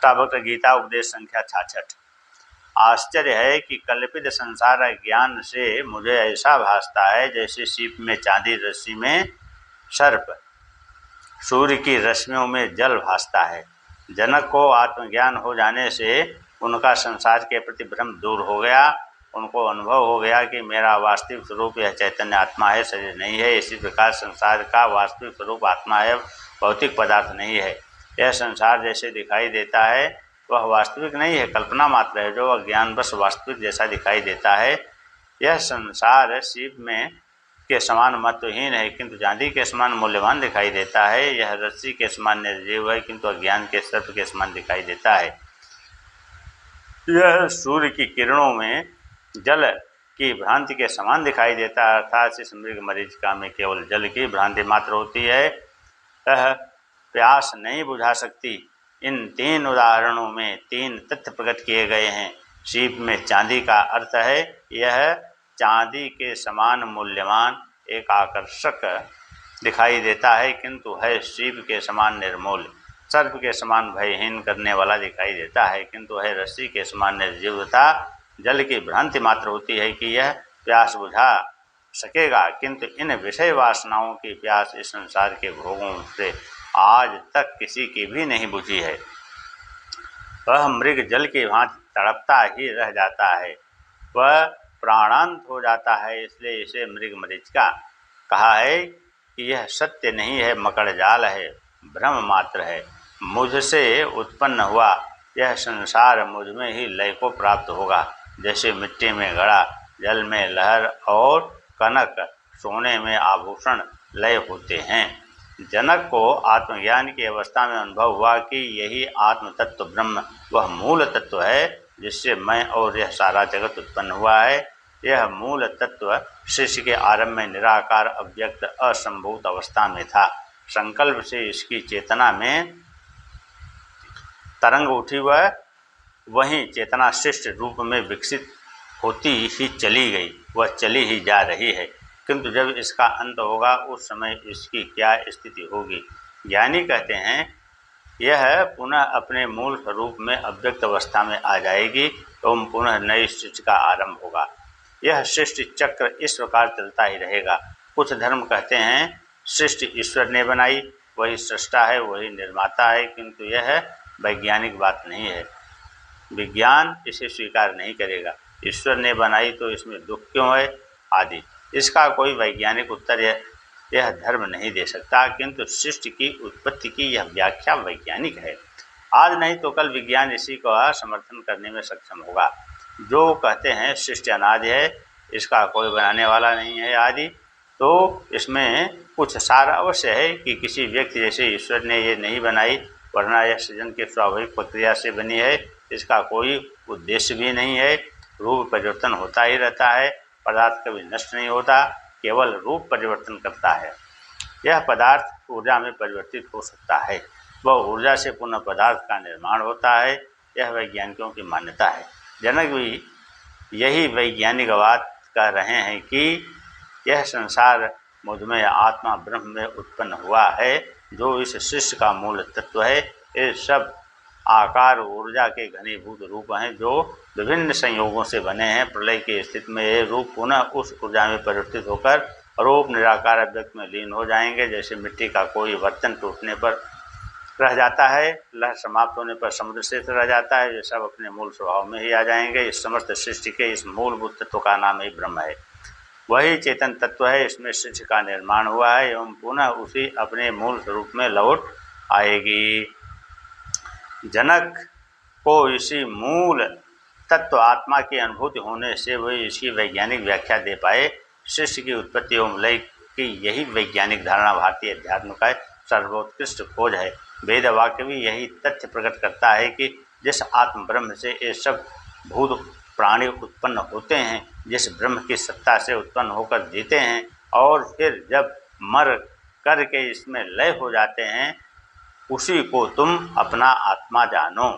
अष्टावक्र गीता उपदेश संख्या 66। आश्चर्य है कि कल्पित संसार ज्ञान से मुझे ऐसा भासता है जैसे सीप में चांदी, रस्सी में सर्प, सूर्य की रश्मियों में जल भासता है। जनक को आत्मज्ञान हो जाने से उनका संसार के प्रति भ्रम दूर हो गया। उनको अनुभव हो गया कि मेरा वास्तविक स्वरूप यह चैतन्य आत्मा है, शरीर नहीं है। इसी प्रकार संसार का वास्तविक स्वरूप आत्मा है, भौतिक पदार्थ नहीं है। यह संसार जैसे दिखाई देता है वह वास्तविक नहीं है, कल्पना मात्र है, जो अज्ञानवश वास्तविक जैसा दिखाई देता है। यह संसार सीप में के समान महत्वहीन है किंतु चांदी के समान मूल्यवान दिखाई देता है। यह रस्सी के समान निर्जीव है किंतु अज्ञान के सर्प के समान दिखाई देता है। यह सूर्य की किरणों में जल की भ्रांति के समान दिखाई देता है, अर्थात इस मृग मरीचिका में केवल जल की भ्रांति मात्र होती है, यह प्यास नहीं बुझा सकती। इन 3 उदाहरणों में 3 तथ्य प्रकट किए गए हैं। सीप में चांदी का अर्थ है यह चांदी के समान मूल्यवान, एक आकर्षक दिखाई देता है किंतु है सीप के समान निर्मूल। सर्प के समान भयहीन करने वाला दिखाई देता है किंतु है रस्सी के समान निर्जीवता। जल की भ्रांति मात्र होती है कि यह प्यास बुझा सकेगा किंतु इन विषय वासनाओं की प्यास इस संसार के भोगों से आज तक किसी की भी नहीं बुझी है। वह मृग जल की भांति तड़पता ही रह जाता है, वह प्राणांत हो जाता है, इसलिए इसे मृग मरीचिका कहा है कि यह सत्य नहीं है, मकड़ जाल है, भ्रम मात्र है। मुझसे उत्पन्न हुआ यह संसार मुझ में ही लय को प्राप्त होगा। जैसे मिट्टी में घड़ा, जल में लहर और कनक, सोने में आभूषण लय होते हैं। जनक को आत्मज्ञान की अवस्था में अनुभव हुआ कि यही आत्म तत्व ब्रह्म वह मूल तत्व है जिससे मैं और यह सारा जगत उत्पन्न हुआ है। यह मूल तत्व सृष्टि के आरंभ में निराकार, अव्यक्त, असंभूत अवस्था में था। संकल्प से इसकी चेतना में तरंग उठी, वहीं चेतना श्रेष्ठ रूप में विकसित होती ही चली गई, वह चली ही जा रही है। किंतु जब इसका अंत होगा उस समय इसकी क्या स्थिति होगी? ज्ञानी कहते हैं यह पुनः अपने मूल स्वरूप में अव्यक्त अवस्था में आ जाएगी एवं पुनः नई सृष्टि का आरंभ होगा। यह सृष्टि चक्र इस प्रकार चलता ही रहेगा। कुछ धर्म कहते हैं सृष्टि ईश्वर ने बनाई, वही सृष्टा है, वही निर्माता है, किंतु यह वैज्ञानिक बात नहीं है। विज्ञान इसे स्वीकार नहीं करेगा। ईश्वर ने बनाई तो इसमें दुख क्यों है आदि, इसका कोई वैज्ञानिक उत्तर यह धर्म नहीं दे सकता, किंतु सृष्टि की उत्पत्ति की यह व्याख्या वैज्ञानिक है। आज नहीं तो कल विज्ञान इसी का समर्थन करने में सक्षम होगा। जो कहते हैं सृष्टि अनादि है, इसका कोई बनाने वाला नहीं है आदि, तो इसमें कुछ सार अवश्य है कि किसी व्यक्ति जैसे ईश्वर ने ये नहीं बनाई, वरना यह सृजन की स्वाभाविक प्रक्रिया से बनी है, इसका कोई उद्देश्य भी नहीं है। रूप परिवर्तन होता ही रहता है, पदार्थ कभी नष्ट नहीं होता, केवल रूप परिवर्तन करता है। यह पदार्थ ऊर्जा में परिवर्तित हो सकता है, वह ऊर्जा से पुनः पदार्थ का निर्माण होता है, यह वैज्ञानिकों की मान्यता है। जनक भी यही वैज्ञानिक बात कह रहे हैं कि यह संसार मुझ में आत्मा ब्रह्म में उत्पन्न हुआ है, जो इस सृष्टि का मूल तत्व है। ये सब आकार ऊर्जा के घनीभूत रूप हैं जो विभिन्न संयोगों से बने हैं। प्रलय की स्थिति में ये रूप पुनः उस ऊर्जा में परिवर्तित होकर रूप निराकार अव्यक्त में लीन हो जाएंगे। जैसे मिट्टी का कोई बर्तन टूटने पर रह जाता है, लहर समाप्त होने पर समुद्र से रह जाता है, ये सब अपने मूल स्वभाव में ही आ जाएंगे। इस समस्त सृष्टि के इस मूलभूत तत्व का नाम ही ब्रह्म है, वही चेतन तत्व है। इसमें सृष्टि का निर्माण हुआ है एवं पुनः उसी अपने मूल स्वरूप में लौट आएगी। जनक को इसी मूल तत्व आत्मा की अनुभूति होने से वही इसकी वैज्ञानिक व्याख्या दे पाए। सृष्टि की उत्पत्ति एवं लय की यही वैज्ञानिक धारणा भारतीय अध्यात्म का सर्वोत्कृष्ट खोज है। वेद वाक्य भी यही तथ्य प्रकट करता है कि जिस आत्म ब्रह्म से ये सब भूत प्राणी उत्पन्न होते हैं, जिस ब्रह्म की सत्ता से उत्पन्न होकर जीते हैं और फिर जब मर कर के इसमें लय हो जाते हैं, उसी को तुम अपना आत्मा जानो।